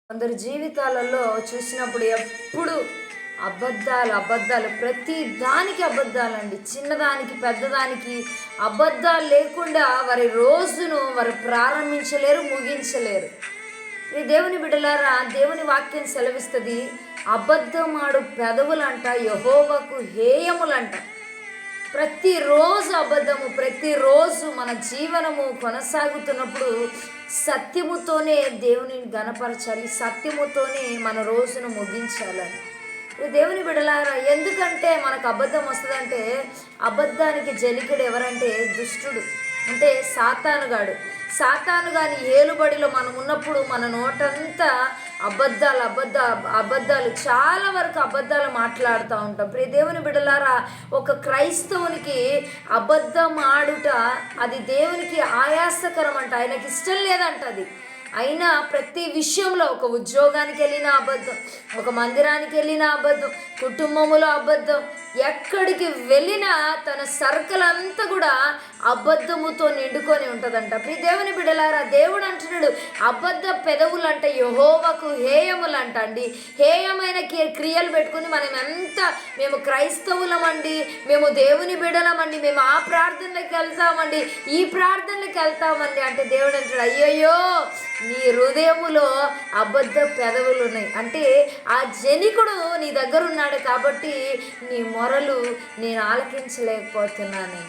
కొందరి జీవితాలలో చూసినప్పుడు ఎప్పుడు అబద్ధాలు అబద్ధాలు, ప్రతి దానికి అబద్ధాలండి. చిన్నదానికి పెద్దదానికి అబద్ధాలు లేకుండా వారి రోజును వారు ప్రారంభించలేరు, ముగించలేరు. ఈ దేవుని బిడ్డలారా, దేవుని వాక్యం సెలవిస్తుంది, అబద్ధమాడు పెదవులంట యెహోవాకు హేయములంట. ప్రతిరోజు అబద్ధము, ప్రతిరోజు మన జీవనము కొనసాగుతున్నప్పుడు సత్యముతోనే దేవుని గణపరచాలి, సత్యముతోనే మన రోజును ముగించాలని. దేవుని బిడలారా, ఎందుకంటే మనకు అబద్ధం వస్తుందంటే, అబద్ధానికి జనికుడు ఎవరంటే దుష్టుడు, అంటే సాతానుగాడు. సాతానుగాని ఏలుబడిలో మనం ఉన్నప్పుడు మన నోటంతా అబద్ధాలు చాలా వరకు అబద్ధాలు మాట్లాడుతూ ఉంటాం. ప్రియ దేవుని బిడ్డలారా, ఒక క్రైస్తవునికి అబద్ధం ఆడుట అది దేవునికి ఆయాసకరం అంట, ఆయనకి ఇష్టం లేదంట. అది అయినా ప్రతి విషయంలో, ఒక ఉద్యోగానికి వెళ్ళిన అబద్ధం, ఒక మందిరానికి వెళ్ళిన అబద్ధం, కుటుంబములో అబద్ధం, ఎక్కడికి వెళ్ళినా తన సర్కిల్ అంతా కూడా అబద్ధముతో నిండుకొని ఉంటుందంట. ప్రియ దేవుని బిడ్డలారా, దేవుడు అంటున్నాడు, అబద్ధ పెదవులంట యెహోవాకు హేయములంట అండి. హేయమైన క్రియలు పెట్టుకుని మేము క్రైస్తవులమండి, మేము దేవుని బిడ్డలమండి, మేము ఆ ప్రార్థనలకు వెళ్తామండి, ఈ ప్రార్థనలకు వెళ్తామండి అంటే దేవుడు అంటాడు, అయ్యయ్యో నీ హృదయములో అబద్ధ పెదవులు ఉన్నాయి. అంటే ఆ జనికుడు నీ దగ్గర ఉన్నాడు కాబట్టి నీ మొరలు నేను ఆలకించలేకపోతున్నాను.